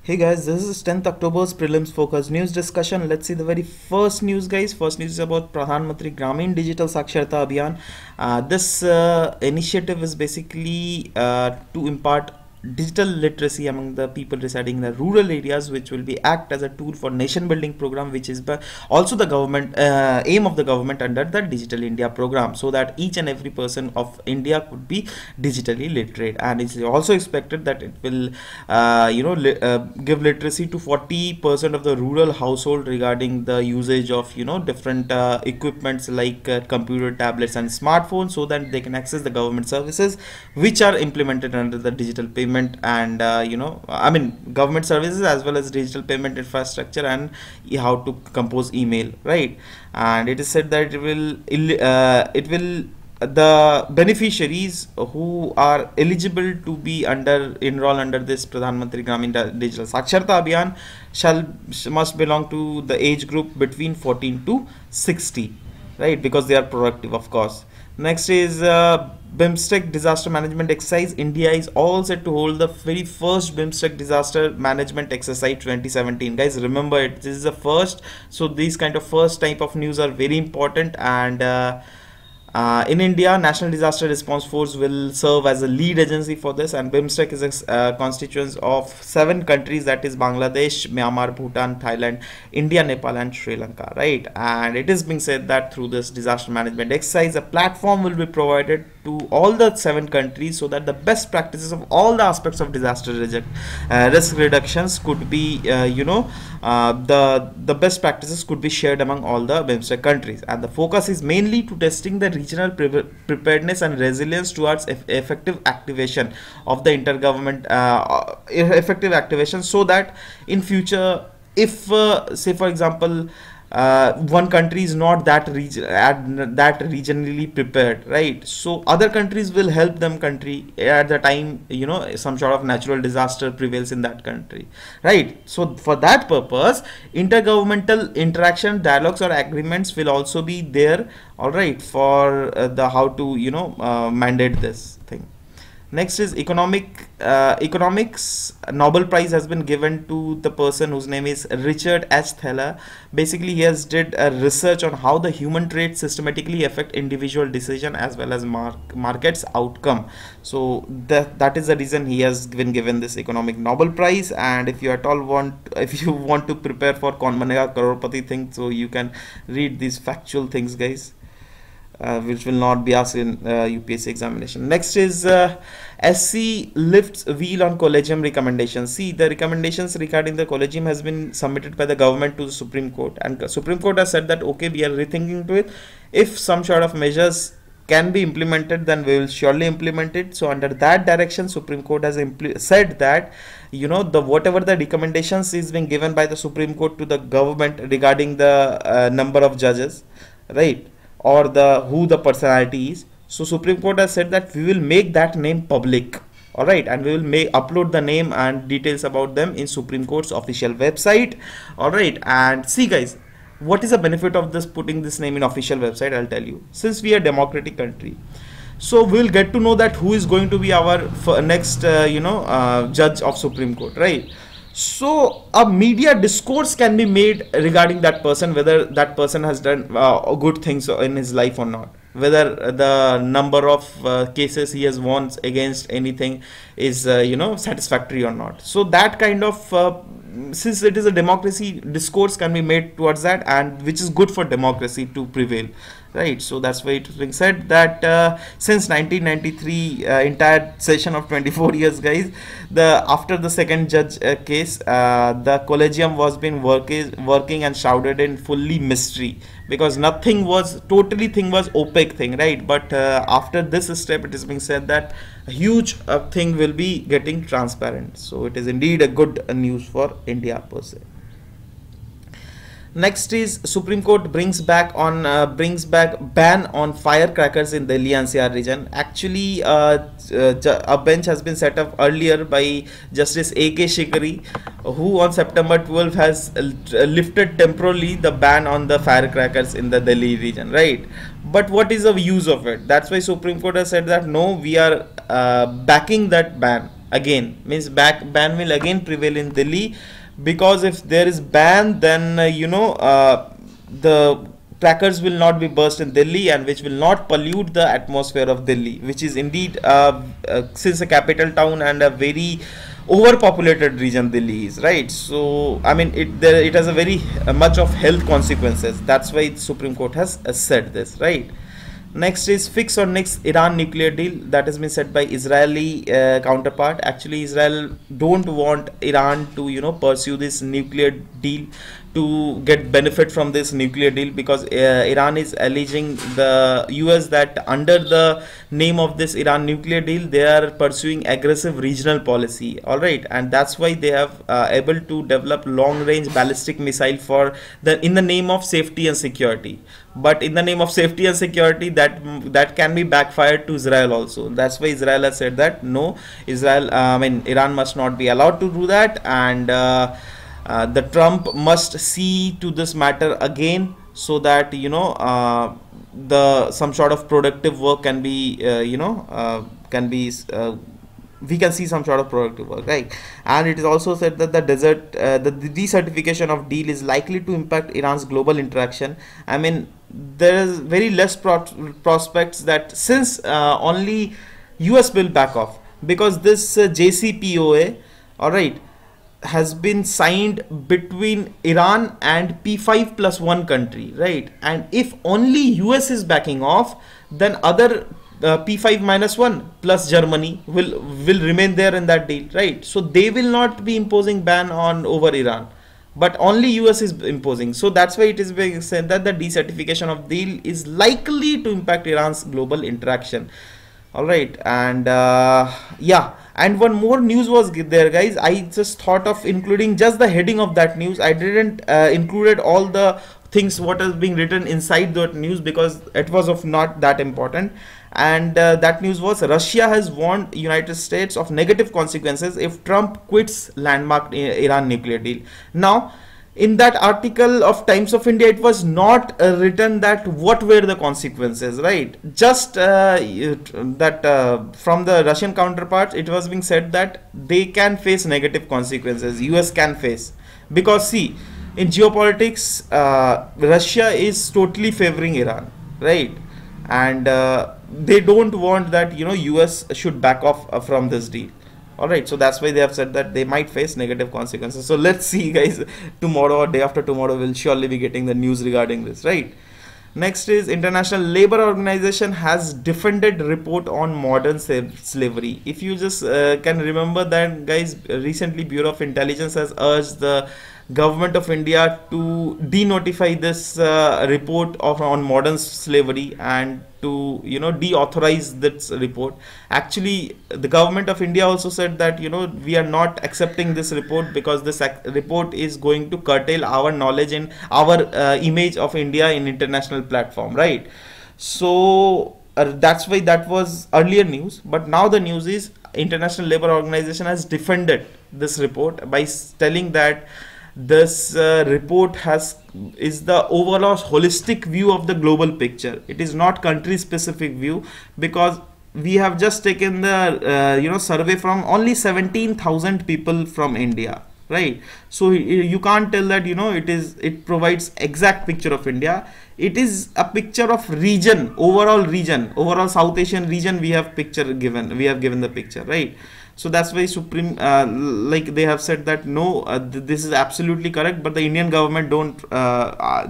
Hey guys, this is 10th October's prelims focus news discussion. Let's see the very first news, guys. First news is about Pradhan Mantri Gramin Digital Saksharta Abhiyan. This initiative is basically to impart digital literacy among the people residing in the rural areas, which will be act as a tool for nation building program, which is also the government aim of the government under the Digital India program, so that each and every person of India could be digitally literate. And it's also expected that it will give literacy to 40% of the rural household regarding the usage of different equipments like computer, tablets and smartphones, so that they can access the government services which are implemented under the digital payment and government services as well as digital payment infrastructure, and how to compose email, right? And it is said that it will the beneficiaries who are eligible to be enroll under this Pradhan Mantri Gramin Digital Saksharta Abhiyan must belong to the age group between 14 to 60, right? Because they are productive, of course. Next is BIMSTEC disaster management exercise. India is all set to hold the very first BIMSTEC disaster management exercise 2017. Guys, remember it. This is the first. So these kind of first type of news are very important. And in India, National Disaster Response Force will serve as a lead agency for this, and BIMSTEC is a constituents of 7 countries, that is Bangladesh, Myanmar, Bhutan, Thailand, India, Nepal and Sri Lanka, right? And it is being said that through this disaster management exercise, a platform will be provided to all the 7 countries, so that the best practices of all the aspects of disaster risk reductions could be the best practices could be shared among all the BIMSTEC countries. And the focus is mainly to testing the regional preparedness and resilience towards effective activation of the intergovernment effective activation, so that in future, if say for example one country is not that regionally prepared, right? So other countries will help them country at the time some sort of natural disaster prevails in that country, right? So for that purpose, intergovernmental interaction, dialogues or agreements will also be there, all right, for the how to mandate this thing. Next is economics. Nobel Prize has been given to the person whose name is Richard H. Thaler. Basically, he has did a research on how the human traits systematically affect individual decision as well as markets outcome. So that is the reason he has been given this economic Nobel Prize. And if you at all if you want to prepare for Kaun Banega Crorepati thing, so you can read these factual things, guys. Which will not be asked in UPSC examination. Next is SC lifts wheel on collegium recommendations. See, the recommendations regarding the collegium has been submitted by the government to the Supreme Court, and the Supreme Court has said that okay, we are rethinking to it. If some sort of measures can be implemented, then we will surely implement it. So under that direction, Supreme Court has said that whatever the recommendations is being given by the Supreme Court to the government regarding the number of judges, right, or who the personality is. So Supreme Court has said that we will make that name public, all right, and we will upload the name and details about them in Supreme Court's official website, all right. And see, guys, what is the benefit of this putting this name in official website? I'll tell you. Since we are a democratic country, so we'll get to know that who is going to be our next judge of Supreme Court, right? So a media discourse can be made regarding that person, whether that person has done good things in his life or not, whether the number of cases he has won against anything is satisfactory or not. So that kind of since it is a democracy, discourse can be made towards that, and which is good for democracy to prevail, right? So that's why it is being said that since 1993, entire session of 24 years, guys, after the second judge case, the collegium was been working and shrouded in fully mystery, because nothing was thing was opaque thing, right? But after this step, it is being said that a huge thing will be getting transparent. So it is indeed a good news for India per se. Next is Supreme Court brings back ban on firecrackers in Delhi-NCR region. Actually, a bench has been set up earlier by Justice A.K. Shikari, who on September 12 has lifted temporarily the ban on the firecrackers in the Delhi region, right? But what is the use of it? That's why Supreme Court has said that no, we are backing that ban. again, means ban will again prevail in Delhi, because if there is ban, then the crackers will not be burst in Delhi, and which will not pollute the atmosphere of Delhi, which is indeed since a capital town and a very overpopulated region Delhi is, right? So I mean it has a very much of health consequences. That's why the Supreme Court has said this, right? Next is fix or nix Iran nuclear deal. That has been said by Israeli counterpart. Actually, Israel don't want Iran to pursue this nuclear deal to get benefit from this nuclear deal, because Iran is alleging the US that under the name of this Iran nuclear deal they are pursuing aggressive regional policy. All right, and that's why they have able to develop long range ballistic missile for the in the name of safety and security. But in the name of safety and security, that can be backfired to Israel also. That's why Israel has said that no, Iran must not be allowed to do that, and the Trump must see to this matter again, so that the some sort of productive work can be we can see some sort of productive work, right? And it is also said that the decertification of deal is likely to impact Iran's global interaction. I mean, there is very less prospects that since only US will back off, because this JCPOA, all right, has been signed between Iran and P5+1 country, right? And if only US is backing off, then other P5-1 plus Germany will remain there in that deal, right? So they will not be imposing ban on over Iran, but only US is imposing. So that's why it is being said that the decertification of deal is likely to impact Iran's global interaction. All right, and yeah, and one more news was there, guys. I just thought of including just the heading of that news. I didn't included all the things what is being written inside that news, because it was of not that important. And that news was Russia has warned United States of negative consequences if Trump quits landmark Iran nuclear deal. Now, in that article of Times of India, it was not written that what were the consequences, right? Just that from the Russian counterparts, it was being said that they can face negative consequences. US can face, because see, in geopolitics, Russia is totally favoring Iran, right? And they don't want that US should back off from this deal. All right, so that's why they have said that they might face negative consequences. So let's see, guys, tomorrow or day after tomorrow we'll surely be getting the news regarding this, right? Next is International Labour Organization has defended report on modern slavery. If you just can remember that, guys, recently Bureau of Intelligence has urged the government of India to denotify this report on modern slavery and to deauthorize this report. Actually, the government of India also said that we are not accepting this report, because this report is going to curtail our knowledge and our image of India in international platform, right? So that's why that was earlier news, but now the news is International Labour Organization has defended this report by telling that this report is the overall holistic view of the global picture. It is not country specific view, because we have just taken the survey from only 17,000 people from India, right? So you can't tell that it provides exact picture of India. It is a picture of overall South Asian region. We have given the picture, right? So that's why Supreme like they have said that no, this is absolutely correct, but the Indian government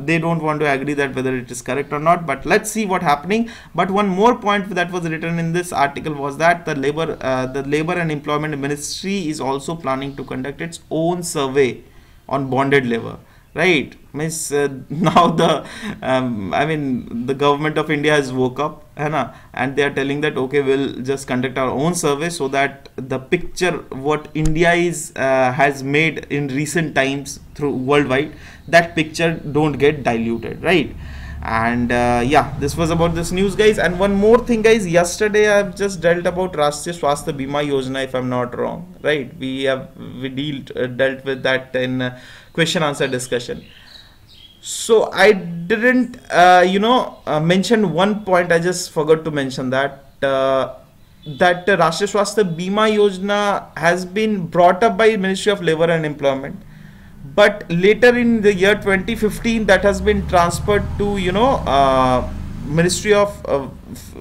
they don't want to agree that whether it is correct or not. But let's see what happening. But one more point that was written in this article was that the labor and employment ministry is also planning to conduct its own survey on bonded labor, right? Means now the government of India has woke up, and they are telling that okay, we'll just conduct our own survey, so that the picture what India has made in recent times through worldwide, that picture don't get diluted, right? And yeah, this was about this news, guys. And one more thing, guys, yesterday I've just dealt about Rashtriya Swasthya Bima Yojana, if I'm not wrong, right? We dealt with that in question answer discussion. So I didn't mention one point. I just forgot to mention that that Rashtriya Swasthya Bima Yojana has been brought up by Ministry of Labour and Employment, but later in the year 2015 that has been transferred to Ministry of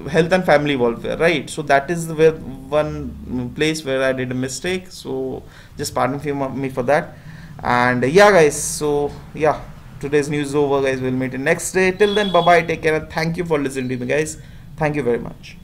Health and Family Welfare, right? So that is where one place where I did a mistake, so just pardon me for that. And yeah guys, so yeah, today's news is over guys. We'll meet in next day. Till then, bye bye, take care, and thank you for listening to me guys. Thank you very much.